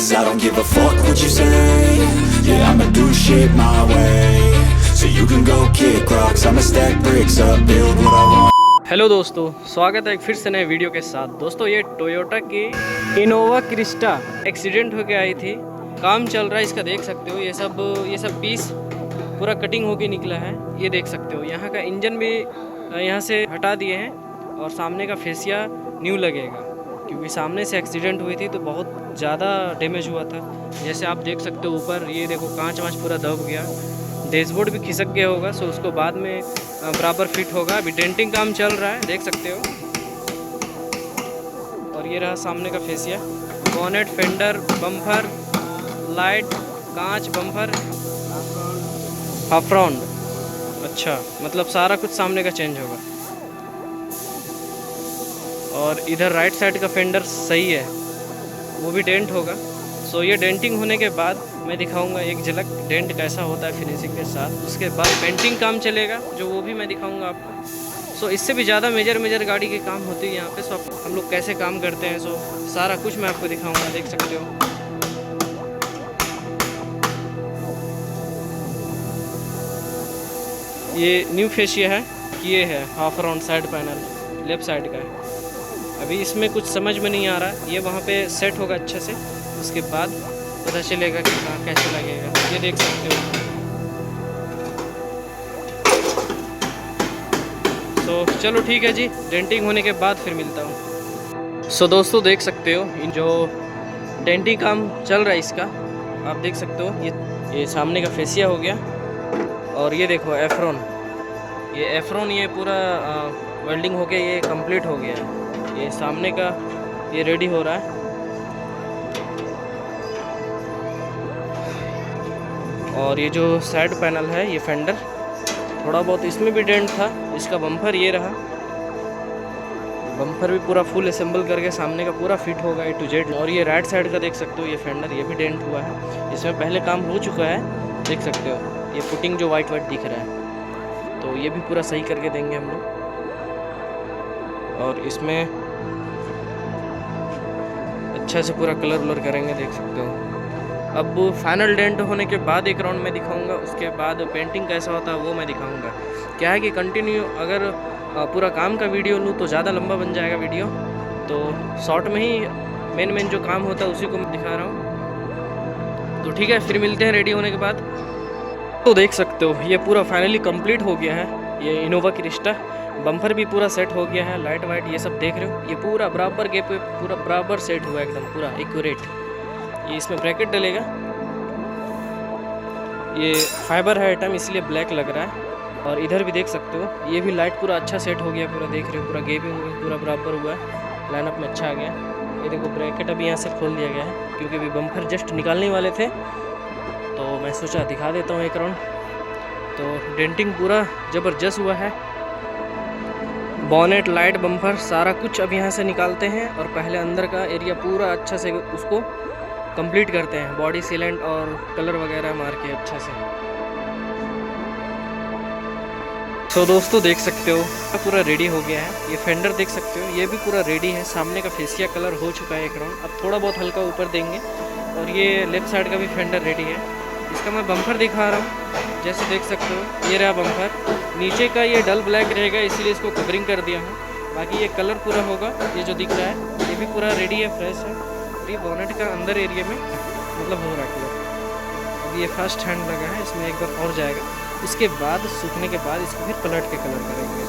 'cause I don't give a fuck what you say. Yeah, I'ma do shit my way, so you can go kick rocks, I'ma stack bricks up, build what I want. Hello दोस्तों, स्वागत है एक फिर से नए video के साथ। दोस्तों ये टोयोटा की इनोवा क्रिस्टा एक्सीडेंट होके आई थी। काम चल रहा है इसका, देख सकते हो। ये सब पीस पूरा कटिंग होके निकला है, ये देख सकते हो। यहाँ का इंजन भी यहाँ से हटा दिए हैं और सामने का फेसिया न्यू लगेगा, क्योंकि सामने से एक्सीडेंट हुई थी तो बहुत ज़्यादा डैमेज हुआ था। जैसे आप देख सकते हो ऊपर, ये देखो कांच वाँच पूरा दब गया, डैशबोर्ड भी खिसक गया होगा। सो उसको बाद में बराबर फिट होगा। अभी डेंटिंग काम चल रहा है, देख सकते हो। और ये रहा सामने का fascia, bonnet, fender, bumper, light, कांच, बम्पर, हाफ अच्छा, मतलब सारा कुछ सामने का चेंज होगा। और इधर राइट साइड का फेंडर सही है, वो भी डेंट होगा। सो ये डेंटिंग होने के बाद मैं दिखाऊंगा एक झलक डेंट कैसा होता है फिनिशिंग के साथ। उसके बाद पेंटिंग काम चलेगा, जो वो भी मैं दिखाऊंगा आपको। सो इससे भी ज़्यादा मेजर गाड़ी के काम होती है यहाँ पे। सो हम लोग कैसे काम करते हैं, सो सारा कुछ मैं आपको दिखाऊंगा, देख सकते हो। ये न्यू फेशिया है, ये है half round side panel, left side का है। अभी इसमें कुछ समझ में नहीं आ रहा, ये वहाँ पे सेट होगा अच्छे से, उसके बाद पता चलेगा कि हाँ कैसे लगेगा। ये देख सकते हो। तो चलो ठीक है जी, डेंटिंग होने के बाद फिर मिलता हूँ। सो दोस्तों देख सकते हो, इन जो डेंटिंग काम चल रहा है इसका, आप देख सकते हो। ये सामने का फेसिया हो गया, और ये देखो एफ्रॉन, ये पूरा वेल्डिंग हो गया, ये कंप्लीट हो गया है। ये सामने का ये रेडी हो रहा है। और ये जो साइड पैनल है, ये फेंडर थोड़ा बहुत इसमें भी डेंट था। इसका बम्पर ये रहा, बम्पर भी पूरा फुल असेंबल करके सामने का पूरा फिट होगा A to Z। और ये राइट साइड का देख सकते हो, ये फेंडर ये भी डेंट हुआ है। इसमें पहले काम हो चुका है, देख सकते हो। ये फुटिंग जो वाइट दिख रहा है, तो ये भी पूरा सही करके देंगे हम लोग। और इसमें अच्छा से पूरा कलर करेंगे, देख सकते हो। अब फाइनल डेंट होने के बाद एक राउंड में दिखाऊंगा, उसके बाद पेंटिंग कैसा होता है वो मैं दिखाऊंगा। क्या है कि कंटिन्यू अगर पूरा काम का वीडियो लूँ तो ज़्यादा लंबा बन जाएगा वीडियो, तो शॉर्ट में ही मेन जो काम होता है उसी को मैं दिखा रहा हूँ। तो ठीक है, फिर मिलते हैं रेडी होने के बाद। तो देख सकते हो ये पूरा फाइनली कंप्लीट हो गया है, ये इनोवा क्रिस्टा। बम्पर भी पूरा सेट हो गया है, लाइट वाइट ये सब देख रहे हो। ये पूरा बराबर गैप पे पूरा बराबर सेट हुआ है, एकदम पूरा एक्यूरेट। ये इसमें ब्रैकेट डलेगा, ये फाइबर है आइटम इसलिए ब्लैक लग रहा है। और इधर भी देख सकते हो, ये भी लाइट पूरा अच्छा सेट हो गया, पूरा देख रहे हो। पूरा गैपिंग पूरा बराबर हुआ है, लाइनअप में अच्छा आ गया। ये देखो ब्रैकेट अभी यहाँ से खोल दिया गया है, क्योंकि अभी बम्पर जस्ट निकालने वाले थे, तो मैं सोचा दिखा देता हूँ एक राउंड। तो डेंटिंग पूरा ज़बरदस्त हुआ है, बॉनेट, लाइट, बम्पर सारा कुछ अब यहाँ से निकालते हैं। और पहले अंदर का एरिया पूरा अच्छा से उसको कंप्लीट करते हैं, बॉडी सीलेंट और कलर वगैरह मार के अच्छा से। तो दोस्तों देख सकते हो पूरा रेडी हो गया है। ये फेंडर देख सकते हो, ये भी पूरा रेडी है। सामने का फेसिया कलर हो चुका है एक राउंड, अब थोड़ा बहुत हल्का ऊपर देंगे। और ये लेफ्ट साइड का भी फेंडर रेडी है। इसका मैं बम्पर दिखा रहा हूँ, जैसे देख सकते हो। ये रहा बम्पर, नीचे का ये डल ब्लैक रहेगा इसलिए इसको कवरिंग कर दिया हूँ। बाकी ये कलर पूरा होगा, ये जो दिख रहा है ये भी पूरा रेडी है, फ्रेश है। ये बॉनेट का अंदर एरिया में मतलब हो रहा है कलर। अब ये फर्स्ट हैंड लगा है, इसमें एक बार और जाएगा। उसके बाद सूखने के बाद इसको फिर पलट के कलर करेंगे।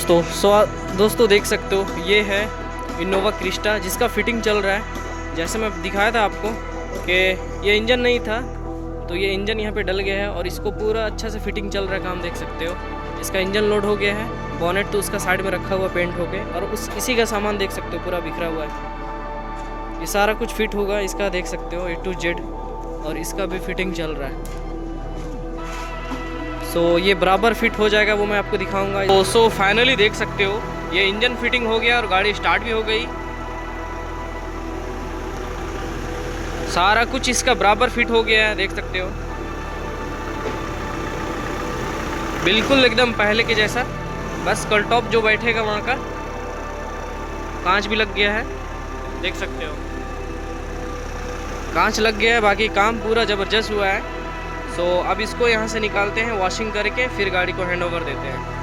दोस्तों देख सकते हो ये है इनोवा क्रिस्टा जिसका फिटिंग चल रहा है। जैसे मैं दिखाया था आपको कि ये इंजन नहीं था, तो ये इंजन यहाँ पे डल गया है और इसको पूरा अच्छा से फिटिंग चल रहा है, काम देख सकते हो। इसका इंजन लोड हो गया है, बॉनेट तो उसका साइड में रखा हुआ पेंट होके, और इसी का सामान देख सकते हो पूरा बिखरा हुआ है। ये सारा कुछ फिट होगा इसका, देख सकते हो A to Z, और इसका भी फिटिंग चल रहा है। ये बराबर फिट हो जाएगा, वो मैं आपको दिखाऊंगा। फाइनली देख सकते हो ये इंजन फिटिंग हो गया और गाड़ी स्टार्ट भी हो गई। सारा कुछ इसका बराबर फिट हो गया है, देख सकते हो, बिल्कुल एकदम पहले के जैसा। बस कल टॉप जो बैठेगा वहाँ का कांच भी लग गया है, देख सकते हो, कांच लग गया है। बाकी काम पूरा ज़बरदस्त हुआ है। अब इसको यहाँ से निकालते हैं, वॉशिंग करके फिर गाड़ी को हैंड ओवर देते हैं।